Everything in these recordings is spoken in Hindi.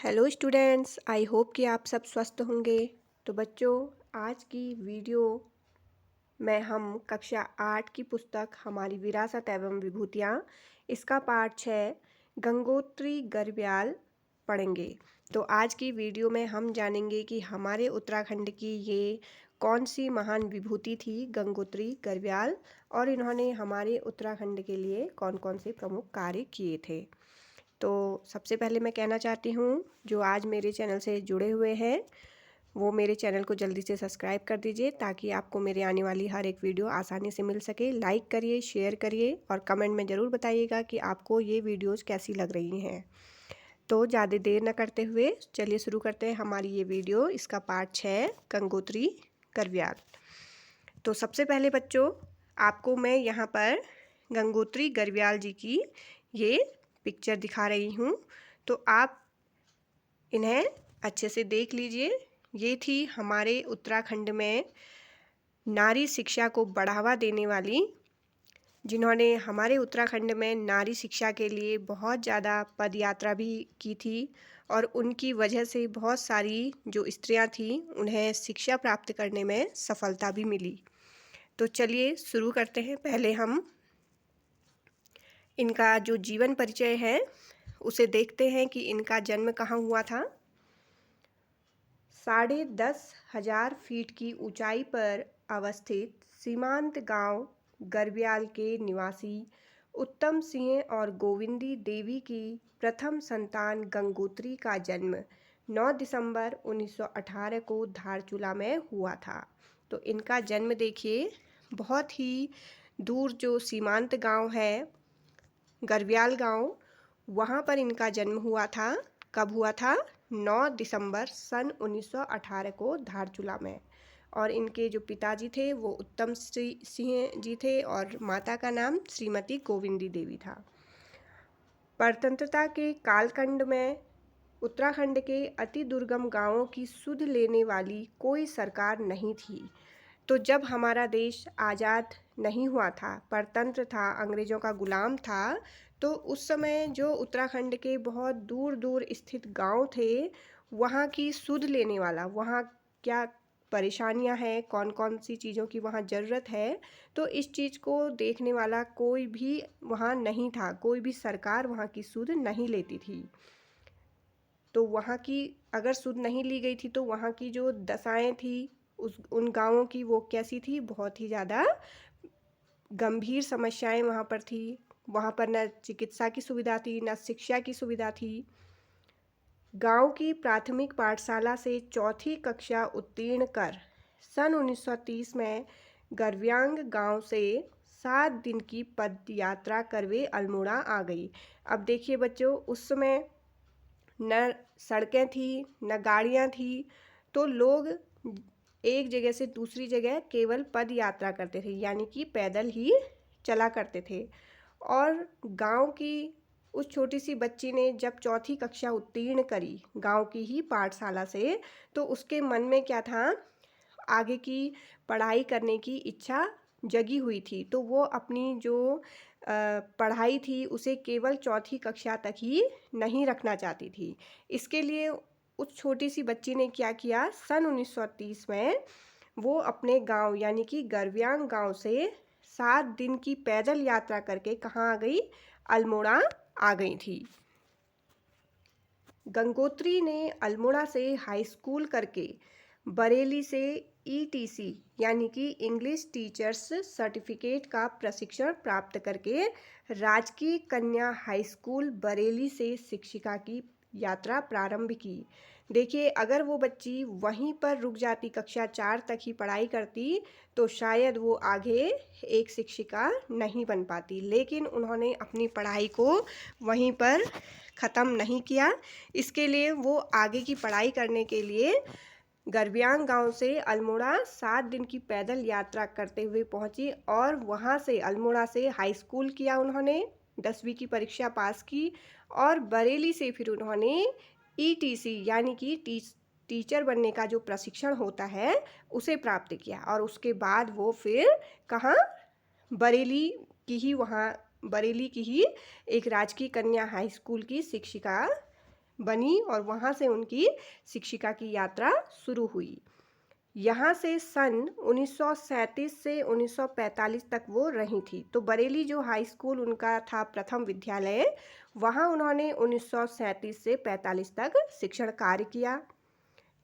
हेलो स्टूडेंट्स, आई होप कि आप सब स्वस्थ होंगे। तो बच्चों, आज की वीडियो में हम कक्षा 8 की पुस्तक हमारी विरासत एवं विभूतियाँ इसका पाठ 6 गंगोत्री गरब्याल पढ़ेंगे। तो आज की वीडियो में हम जानेंगे कि हमारे उत्तराखंड की ये कौन सी महान विभूति थी गंगोत्री गरब्याल, और इन्होंने हमारे उत्तराखंड के लिए कौन कौन से प्रमुख कार्य किए थे। तो सबसे पहले मैं कहना चाहती हूँ, जो आज मेरे चैनल से जुड़े हुए हैं वो मेरे चैनल को जल्दी से सब्सक्राइब कर दीजिए ताकि आपको मेरे आने वाली हर एक वीडियो आसानी से मिल सके। लाइक करिए, शेयर करिए और कमेंट में ज़रूर बताइएगा कि आपको ये वीडियोज़ कैसी लग रही हैं। तो ज़्यादा देर न करते हुए चलिए शुरू करते हैं हमारी ये वीडियो। इसका पार्ट 6 गंगोत्री गरब्याल। तो सबसे पहले बच्चों, आपको मैं यहाँ पर गंगोत्री गरब्याल जी की ये पिक्चर दिखा रही हूँ, तो आप इन्हें अच्छे से देख लीजिए। ये थी हमारे उत्तराखंड में नारी शिक्षा को बढ़ावा देने वाली, जिन्होंने हमारे उत्तराखंड में नारी शिक्षा के लिए बहुत ज़्यादा पद यात्रा भी की थी, और उनकी वजह से बहुत सारी जो स्त्रियां थीं उन्हें शिक्षा प्राप्त करने में सफलता भी मिली। तो चलिए शुरू करते हैं। पहले हम इनका जो जीवन परिचय है उसे देखते हैं कि इनका जन्म कहाँ हुआ था। 10,500 फीट की ऊंचाई पर अवस्थित सीमांत गांव गरब्याल के निवासी उत्तम सिंह और गोविंदी देवी की प्रथम संतान गंगोत्री का जन्म 9 दिसंबर 1918 को धारचूला में हुआ था। तो इनका जन्म देखिए, बहुत ही दूर जो सीमांत गांव है गरब्याल गांव, वहाँ पर इनका जन्म हुआ था। कब हुआ था? 9 दिसंबर सन 1918 को धारचूला में। और इनके जो पिताजी थे वो उत्तम सिंह जी थे और माता का नाम श्रीमती गोविंदी देवी था। स्वतंत्रता के कालखंड में उत्तराखंड के अति दुर्गम गांवों की सुध लेने वाली कोई सरकार नहीं थी। तो जब हमारा देश आज़ाद नहीं हुआ था, परतंत्र था, अंग्रेज़ों का गुलाम था, तो उस समय जो उत्तराखंड के बहुत दूर दूर स्थित गांव थे, वहाँ की सुध लेने वाला, वहाँ क्या परेशानियाँ हैं, कौन कौन सी चीज़ों की वहाँ ज़रूरत है, तो इस चीज़ को देखने वाला कोई भी वहाँ नहीं था। कोई भी सरकार वहाँ की सुध नहीं लेती थी। तो वहाँ की अगर सुध नहीं ली गई थी तो वहाँ की जो दशाएं थी उन गांवों की, वो कैसी थी? बहुत ही ज़्यादा गंभीर समस्याएं वहाँ पर थी। वहाँ पर न चिकित्सा की सुविधा थी, न शिक्षा की सुविधा थी। गांव की प्राथमिक पाठशाला से चौथी कक्षा उत्तीर्ण कर सन 1930 में गरब्यांग गांव से 7 दिन की पद यात्रा कर वे अल्मोड़ा आ गई। अब देखिए बच्चों, उस समय न सड़कें थी, न गाड़ियाँ थी, तो लोग एक जगह से दूसरी जगह केवल पद यात्रा करते थे, यानी कि पैदल ही चला करते थे। और गांव की उस छोटी सी बच्ची ने जब चौथी कक्षा उत्तीर्ण करी गांव की ही पाठशाला से, तो उसके मन में क्या था? आगे की पढ़ाई करने की इच्छा जगी हुई थी। तो वो अपनी जो पढ़ाई थी उसे केवल चौथी कक्षा तक ही नहीं रखना चाहती थी। इसके लिए उस छोटी सी बच्ची ने क्या किया? सन 1930 में वो अपने गांव यानी कि गरब्यांग गांव से 7 दिन की पैदल यात्रा करके कहाँ आ गई? अल्मोड़ा आ गई थी। गंगोत्री ने अल्मोड़ा से हाई स्कूल करके बरेली से ETC यानी कि इंग्लिश टीचर्स सर्टिफिकेट का प्रशिक्षण प्राप्त करके राजकीय कन्या हाई स्कूल बरेली से शिक्षिका की यात्रा प्रारंभ की। देखिए, अगर वो बच्ची वहीं पर रुक जाती, कक्षा 4 तक ही पढ़ाई करती, तो शायद वो आगे एक शिक्षिका नहीं बन पाती। लेकिन उन्होंने अपनी पढ़ाई को वहीं पर ख़त्म नहीं किया। इसके लिए वो आगे की पढ़ाई करने के लिए गरब्यांग गांव से अल्मोड़ा 7 दिन की पैदल यात्रा करते हुए पहुंची, और वहां से अल्मोड़ा से हाई स्कूल किया उन्होंने, 10वीं की परीक्षा पास की, और बरेली से फिर उन्होंने ETC यानी कि टीचर बनने का जो प्रशिक्षण होता है उसे प्राप्त किया। और उसके बाद वो फिर कहाँ? बरेली की ही एक राजकीय कन्या हाई स्कूल की शिक्षिका बनी और वहाँ से उनकी शिक्षिका की यात्रा शुरू हुई। यहाँ से सन 1937 से 1945 तक वो रही थी। तो बरेली जो हाई स्कूल उनका था प्रथम विद्यालय, वहाँ उन्होंने 1937 से 45 तक शिक्षण कार्य किया।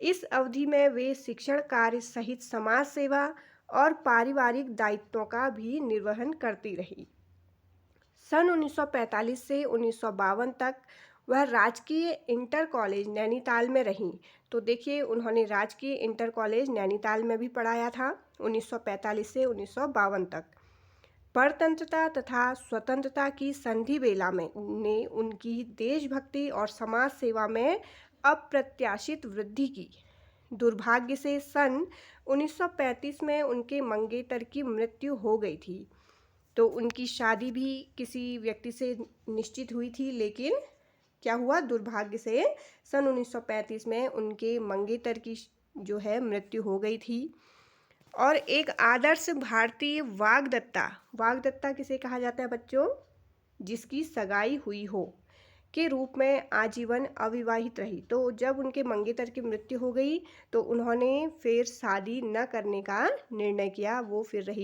इस अवधि में वे शिक्षण कार्य सहित समाज सेवा और पारिवारिक दायित्वों का भी निर्वहन करती रही। सन 1945 से 1952 तक वह राजकीय इंटर कॉलेज नैनीताल में रहीं। तो देखिए, उन्होंने राजकीय इंटर कॉलेज नैनीताल में भी पढ़ाया था 1945 से 1952 तक। परतंत्रता तथा स्वतंत्रता की संधि बेला में ने उनकी देशभक्ति और समाज सेवा में अप्रत्याशित वृद्धि की। दुर्भाग्य से सन 1935 में उनके मंगेतर की मृत्यु हो गई थी। तो उनकी शादी भी किसी व्यक्ति से निश्चित हुई थी, लेकिन क्या हुआ, दुर्भाग्य से सन 1935 में उनके मंगेतर की जो है मृत्यु हो गई थी। और एक आदर्श भारतीय वाग्दत्ता किसे कहा जाता है बच्चों? जिसकी सगाई हुई हो, के रूप में आजीवन अविवाहित रही। तो जब उनके मंगेतर की मृत्यु हो गई तो उन्होंने फिर शादी न करने का निर्णय किया। वो फिर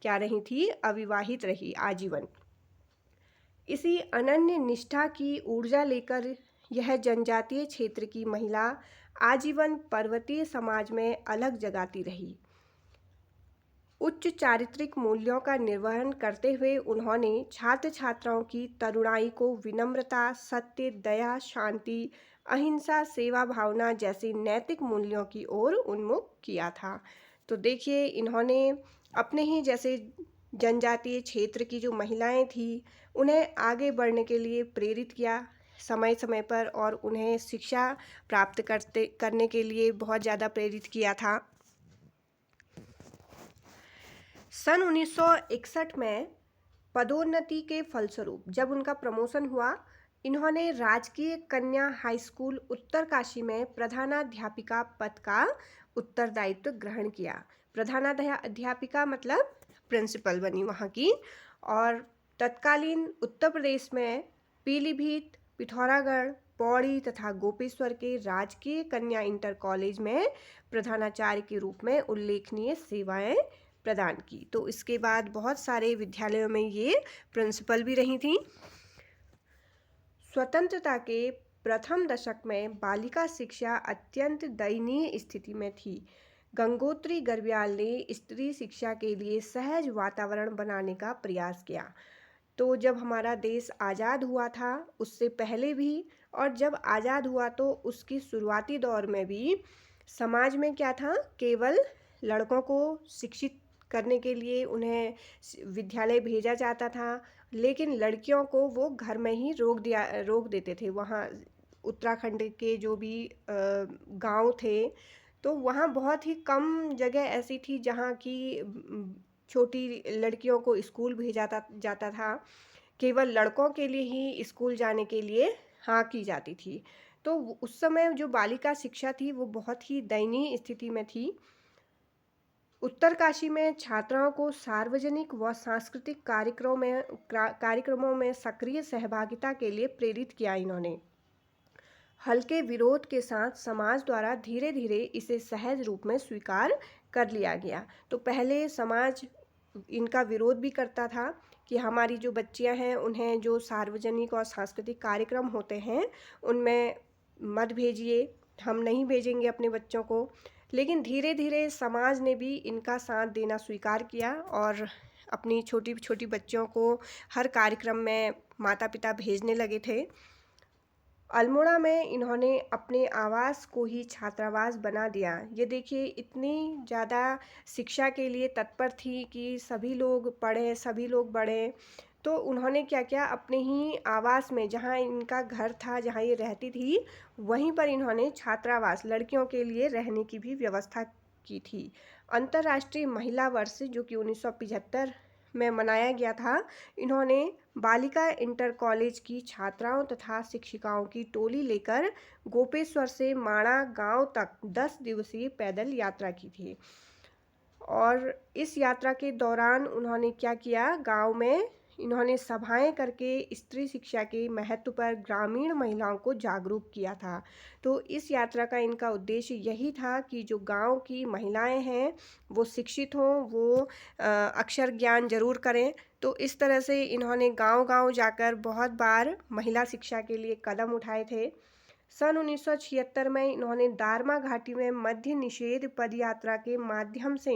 क्या रही थी? अविवाहित रही आजीवन। इसी अनन्य निष्ठा की ऊर्जा लेकर यह जनजातीय क्षेत्र की महिला आजीवन पर्वतीय समाज में अलग जगाती रही। उच्च चारित्रिक मूल्यों का निर्वहन करते हुए उन्होंने छात्र छात्राओं की तरुणाई को विनम्रता, सत्य, दया, शांति, अहिंसा, सेवा भावना जैसे नैतिक मूल्यों की ओर उन्मुख किया था। तो देखिए, इन्होंने अपने ही जैसे जनजातीय क्षेत्र की जो महिलाएं थी उन्हें आगे बढ़ने के लिए प्रेरित किया समय समय पर, और उन्हें शिक्षा प्राप्त करने के लिए बहुत ज़्यादा प्रेरित किया था। सन 1961 में पदोन्नति के फलस्वरूप जब उनका प्रमोशन हुआ, इन्होंने राजकीय कन्या हाई स्कूल उत्तरकाशी में प्रधानाध्यापिका पद का उत्तरदायित्व ग्रहण किया। प्रधानाध्यापिका मतलब प्रिंसिपल बनी वहाँ की। और तत्कालीन उत्तर प्रदेश में पीलीभीत, पिथौरागढ़, पौड़ी तथा गोपेश्वर के राजकीय कन्या इंटर कॉलेज में प्रधानाचार्य के रूप में उल्लेखनीय सेवाएं प्रदान की। तो इसके बाद बहुत सारे विद्यालयों में ये प्रिंसिपल भी रही थी। स्वतंत्रता के प्रथम दशक में बालिका शिक्षा अत्यंत दयनीय स्थिति में थी। गंगोत्री गर्ब्याल ने स्त्री शिक्षा के लिए सहज वातावरण बनाने का प्रयास किया। तो जब हमारा देश आज़ाद हुआ था उससे पहले भी, और जब आज़ाद हुआ तो उसकी शुरुआती दौर में भी समाज में क्या था, केवल लड़कों को शिक्षित करने के लिए उन्हें विद्यालय भेजा जाता था, लेकिन लड़कियों को वो घर में ही रोक देते थे। वहाँ उत्तराखंड के जो भी गांव थे, तो वहाँ बहुत ही कम जगह ऐसी थी जहाँ की छोटी लड़कियों को स्कूल भेजा जाता था। केवल लड़कों के लिए ही स्कूल जाने के लिए हाँ की जाती थी। तो उस समय जो बालिका शिक्षा थी वो बहुत ही दयनीय स्थिति में थी। उत्तरकाशी में छात्राओं को सार्वजनिक व सांस्कृतिक कार्यक्रमों में सक्रिय सहभागिता के लिए प्रेरित किया इन्होंने। हल्के विरोध के साथ समाज द्वारा धीरे धीरे इसे सहज रूप में स्वीकार कर लिया गया। तो पहले समाज इनका विरोध भी करता था कि हमारी जो बच्चियां हैं उन्हें जो सार्वजनिक और सांस्कृतिक कार्यक्रम होते हैं उनमें मत भेजिए, हम नहीं भेजेंगे अपने बच्चों को। लेकिन धीरे धीरे समाज ने भी इनका साथ देना स्वीकार किया और अपनी छोटी छोटी बच्चियों को हर कार्यक्रम में माता पिता भेजने लगे थे। अल्मोड़ा में इन्होंने अपने आवास को ही छात्रावास बना दिया। ये देखिए, इतनी ज़्यादा शिक्षा के लिए तत्पर थी कि सभी लोग पढ़ें, सभी लोग बढ़ें। तो उन्होंने क्या किया, अपने ही आवास में जहाँ इनका घर था, जहाँ ये रहती थी, वहीं पर इन्होंने छात्रावास लड़कियों के लिए रहने की भी व्यवस्था की थी। अंतर्राष्ट्रीय महिला वर्ष जो कि 1975 में मनाया गया था, इन्होंने बालिका इंटर कॉलेज की छात्राओं तथा शिक्षिकाओं की टोली लेकर गोपेश्वर से माणा गांव तक 10 दिवसीय पैदल यात्रा की थी। और इस यात्रा के दौरान उन्होंने क्या किया, गांव में इन्होंने सभाएं करके स्त्री शिक्षा के महत्व पर ग्रामीण महिलाओं को जागरूक किया था। तो इस यात्रा का इनका उद्देश्य यही था कि जो गांव की महिलाएं हैं वो शिक्षित हों, वो अक्षर ज्ञान जरूर करें। तो इस तरह से इन्होंने गांव-गांव जाकर बहुत बार महिला शिक्षा के लिए कदम उठाए थे। सन 1976 में इन्होंने दारमा घाटी में मद्य निषेध पदयात्रा के माध्यम से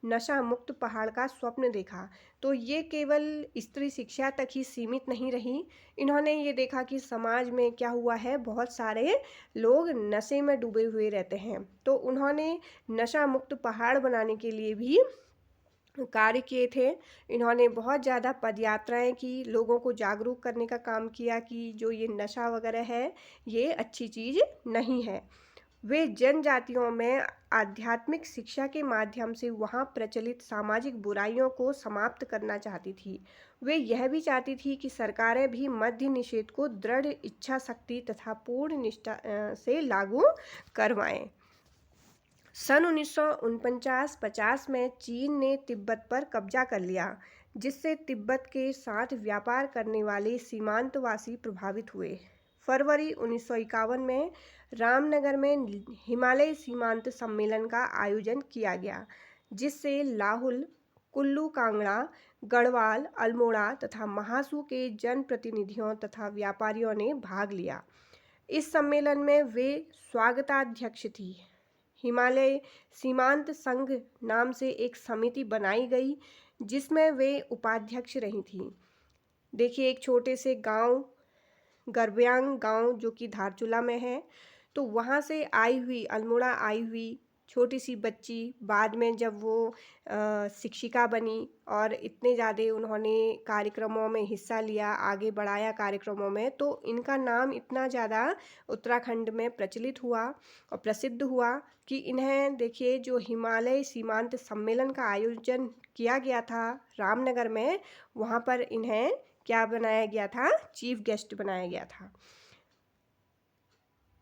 नशा मुक्त पहाड़ का स्वप्न देखा। तो ये केवल स्त्री शिक्षा तक ही सीमित नहीं रही। इन्होंने ये देखा कि समाज में क्या हुआ है, बहुत सारे लोग नशे में डूबे हुए रहते हैं। तो उन्होंने नशा मुक्त पहाड़ बनाने के लिए भी कार्य किए थे। इन्होंने बहुत ज़्यादा पदयात्राएं की, लोगों को जागरूक करने का काम किया कि जो ये नशा वगैरह है ये अच्छी चीज़ नहीं है। वे जनजातियों में आध्यात्मिक शिक्षा के माध्यम से वहाँ प्रचलित सामाजिक बुराइयों को समाप्त करना चाहती थी। वे यह भी चाहती थी कि सरकारें भी मद्य निषेध को दृढ़ इच्छा शक्ति तथा पूर्ण निष्ठा से लागू करवाएं। सन 1949-50 में चीन ने तिब्बत पर कब्जा कर लिया, जिससे तिब्बत के साथ व्यापार करने वाले सीमांतवासी प्रभावित हुए। फरवरी 1951 में रामनगर में हिमालय सीमांत सम्मेलन का आयोजन किया गया, जिससे लाहुल, कुल्लू कांगड़ा, गढ़वाल, अल्मोड़ा तथा महासू के जनप्रतिनिधियों तथा व्यापारियों ने भाग लिया। इस सम्मेलन में वे स्वागताध्यक्ष थी। हिमालय सीमांत संघ नाम से एक समिति बनाई गई, जिसमें वे उपाध्यक्ष रही थीं। देखिए, एक छोटे से गांव, गरब्यांग गांव जो कि धारचूला में है, तो वहाँ से आई हुई, अल्मोड़ा आई हुई छोटी सी बच्ची बाद में जब वो शिक्षिका बनी और इतने ज़्यादा उन्होंने कार्यक्रमों में हिस्सा लिया, आगे बढ़ाया कार्यक्रमों में, तो इनका नाम इतना ज़्यादा उत्तराखंड में प्रचलित हुआ और प्रसिद्ध हुआ कि इन्हें, देखिए, जो हिमालय सीमांत सम्मेलन का आयोजन किया गया था रामनगर में, वहाँ पर इन्हें क्या बनाया गया था? चीफ गेस्ट बनाया गया था।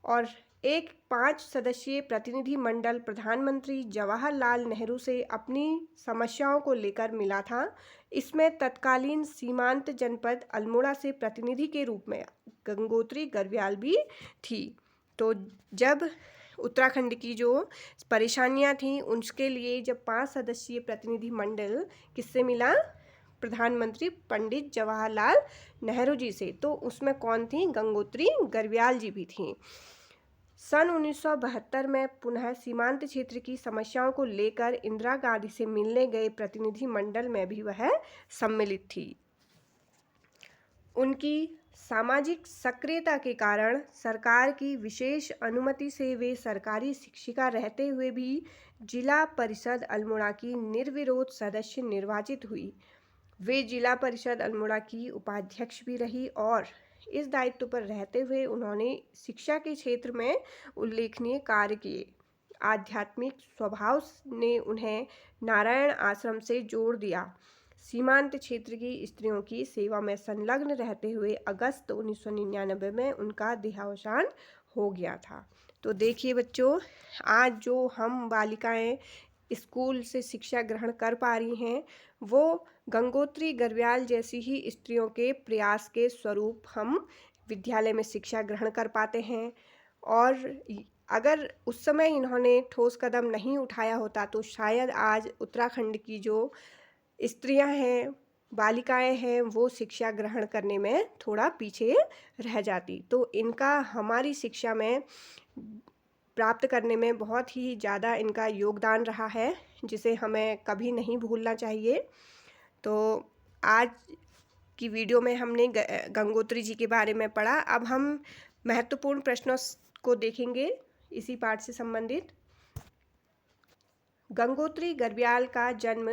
और एक 5 सदस्यीय प्रतिनिधि मंडल प्रधानमंत्री जवाहरलाल नेहरू से अपनी समस्याओं को लेकर मिला था। इसमें तत्कालीन सीमांत जनपद अल्मोड़ा से प्रतिनिधि के रूप में गंगोत्री गर्ब्याल भी थी। तो जब उत्तराखंड की जो परेशानियां थीं उसके लिए जब 5 सदस्यीय प्रतिनिधि मंडल किससे मिला? प्रधानमंत्री पंडित जवाहरलाल नेहरू जी से। तो उसमें कौन थी? गंगोत्री गर्ब्याल जी भी थी। सन 1972 में पुनः सीमांत क्षेत्र की समस्याओं को लेकर इंदिरा गांधी से मिलने गए प्रतिनिधि मंडल में भी वह सम्मिलित थी। उनकी सामाजिक सक्रियता के कारण सरकार की विशेष अनुमति से वे सरकारी शिक्षिका रहते हुए भी जिला परिषद अल्मोड़ा की निर्विरोध सदस्य निर्वाचित हुई। वे जिला परिषद अल्मोड़ा की उपाध्यक्ष भी रही और इस दायित्व पर रहते हुए उन्होंने शिक्षा के क्षेत्र में उल्लेखनीय कार्य किए। आध्यात्मिक स्वभाव ने उन्हें नारायण आश्रम से जोड़ दिया। सीमांत क्षेत्र की स्त्रियों की सेवा में संलग्न रहते हुए अगस्त 1999 में उनका देहावसान हो गया था। तो देखिए बच्चों, आज जो हम बालिकाएं स्कूल से शिक्षा ग्रहण कर पा रही हैं, वो गंगोत्री गर्ब्याल जैसी ही स्त्रियों के प्रयास के स्वरूप हम विद्यालय में शिक्षा ग्रहण कर पाते हैं। और अगर उस समय इन्होंने ठोस कदम नहीं उठाया होता तो शायद आज उत्तराखंड की जो स्त्रियां हैं, बालिकाएं हैं, वो शिक्षा ग्रहण करने में थोड़ा पीछे रह जाती। तो इनका हमारी शिक्षा में प्राप्त करने में बहुत ही ज़्यादा इनका योगदान रहा है, जिसे हमें कभी नहीं भूलना चाहिए। तो आज की वीडियो में हमने गंगोत्री जी के बारे में पढ़ा। अब हम महत्वपूर्ण प्रश्नों को देखेंगे इसी पाठ से संबंधित। गंगोत्री गर्ब्याल का जन्म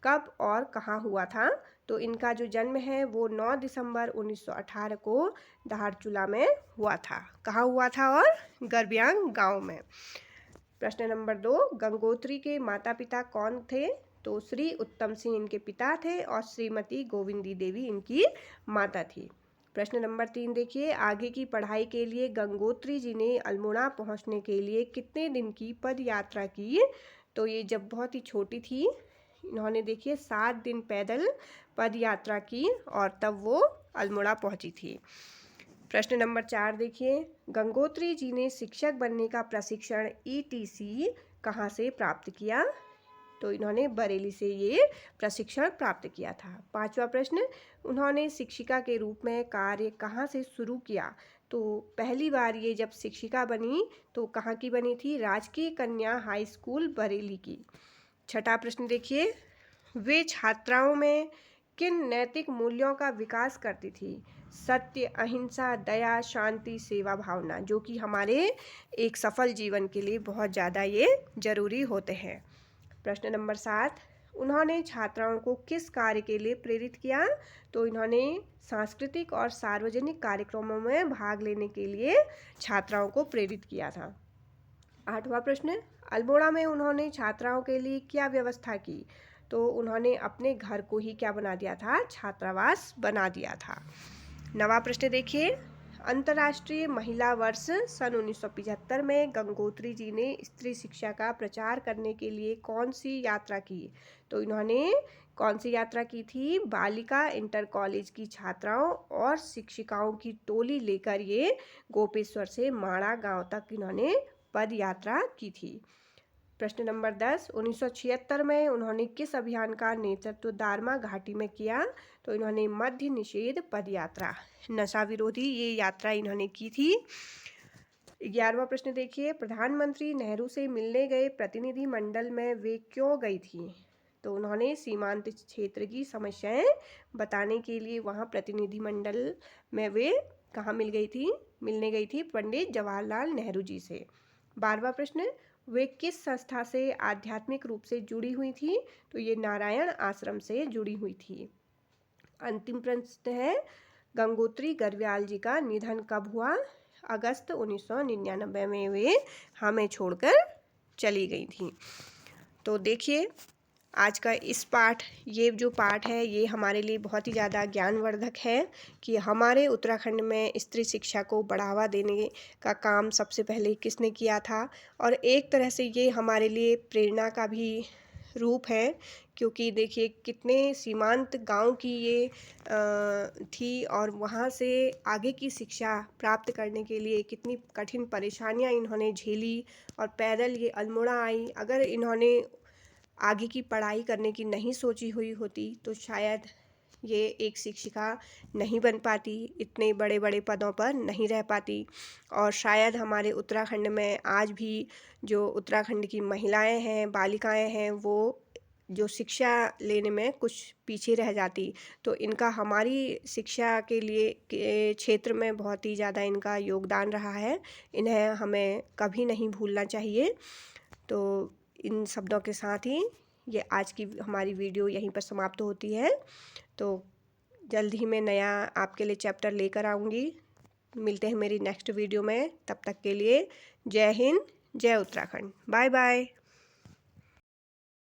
कब और कहाँ हुआ था? तो इनका जो जन्म है वो 9 दिसंबर 1918 को धारचूला में हुआ था। कहाँ हुआ था? और गर्ब्यांग गांव में। प्रश्न नंबर 2, गंगोत्री के माता पिता कौन थे? तो श्री उत्तम सिंह इनके पिता थे और श्रीमती गोविंदी देवी इनकी माता थी। प्रश्न नंबर 3 देखिए, आगे की पढ़ाई के लिए गंगोत्री जी ने अल्मोड़ा पहुंचने के लिए कितने दिन की पद यात्रा की? तो ये जब बहुत ही छोटी थी, इन्होंने देखिए 7 दिन पैदल पद यात्रा की और तब वो अल्मोड़ा पहुंची थी। प्रश्न नंबर 4 देखिए, गंगोत्री जी ने शिक्षक बनने का प्रशिक्षण ETC कहाँ से प्राप्त किया? तो इन्होंने बरेली से ये प्रशिक्षण प्राप्त किया था। 5वां प्रश्न, उन्होंने शिक्षिका के रूप में कार्य कहाँ से शुरू किया? तो पहली बार ये जब शिक्षिका बनी तो कहाँ की बनी थी? राजकीय कन्या हाई स्कूल बरेली की। 6वां प्रश्न देखिए, वे छात्राओं में किन नैतिक मूल्यों का विकास करती थी? सत्य, अहिंसा, दया, शांति, सेवा भावना, जो कि हमारे एक सफल जीवन के लिए बहुत ज़्यादा ये जरूरी होते हैं। प्रश्न नंबर 7, उन्होंने छात्राओं को किस कार्य के लिए प्रेरित किया? तो इन्होंने सांस्कृतिक और सार्वजनिक कार्यक्रमों में भाग लेने के लिए छात्राओं को प्रेरित किया था। 8वां प्रश्न, अल्मोड़ा में उन्होंने छात्राओं के लिए क्या व्यवस्था की? तो उन्होंने अपने घर को ही क्या बना दिया था? छात्रावास बना दिया था। 9वां प्रश्न देखिए, अंतर्राष्ट्रीय महिला वर्ष सन 1975 में गंगोत्री जी ने स्त्री शिक्षा का प्रचार करने के लिए कौन सी यात्रा की? तो इन्होंने कौन सी यात्रा की थी? बालिका इंटर कॉलेज की छात्राओं और शिक्षिकाओं की टोली लेकर ये गोपेश्वर से माणा गांव तक इन्होंने पद यात्रा की थी। प्रश्न नंबर 10, 1976 में उन्होंने किस अभियान का नेतृत्व दारमा घाटी में किया? तो इन्होंने मद्य निषेध पद यात्रा, नशा विरोधी ये यात्रा इन्होंने की थी। 11वां प्रश्न देखिए, प्रधानमंत्री नेहरू से मिलने गए प्रतिनिधि मंडल में वे क्यों गई थी? तो उन्होंने सीमांत क्षेत्र की समस्याएं बताने के लिए वहाँ प्रतिनिधि मंडल में वे कहाँ मिलने गई थी पंडित जवाहरलाल नेहरू जी से। 12वां प्रश्न, वे किस संस्था से आध्यात्मिक रूप से जुड़ी हुई थी? तो ये नारायण आश्रम से जुड़ी हुई थी। अंतिम प्रश्न है, गंगोत्री गर्ब्याल जी का निधन कब हुआ? अगस्त 1999 में वे हमें छोड़कर चली गई थी। तो देखिए, आज का ये जो पाठ है ये हमारे लिए बहुत ही ज़्यादा ज्ञानवर्धक है कि हमारे उत्तराखंड में स्त्री शिक्षा को बढ़ावा देने का काम सबसे पहले किसने किया था, और एक तरह से ये हमारे लिए प्रेरणा का भी रूप है, क्योंकि देखिए कितने सीमांत गांव की ये थी और वहाँ से आगे की शिक्षा प्राप्त करने के लिए कितनी कठिन परेशानियाँ इन्होंने झेली और पैदल ये अल्मोड़ा आई। अगर इन्होंने आगे की पढ़ाई करने की नहीं सोची हुई होती तो शायद ये एक शिक्षिका नहीं बन पाती, इतने बड़े बड़े पदों पर नहीं रह पाती, और शायद हमारे उत्तराखंड में आज भी जो उत्तराखंड की महिलाएं हैं, बालिकाएं हैं, वो जो शिक्षा लेने में कुछ पीछे रह जाती। तो इनका हमारी शिक्षा के लिए के क्षेत्र में बहुत ही ज़्यादा इनका योगदान रहा है, इन्हें हमें कभी नहीं भूलना चाहिए। तो इन शब्दों के साथ ही ये आज की हमारी वीडियो यहीं पर समाप्त होती है। तो जल्द ही मैं नया आपके लिए चैप्टर लेकर आऊँगी। मिलते हैं मेरी नेक्स्ट वीडियो में, तब तक के लिए जय हिंद, जय उत्तराखंड, बाय बाय।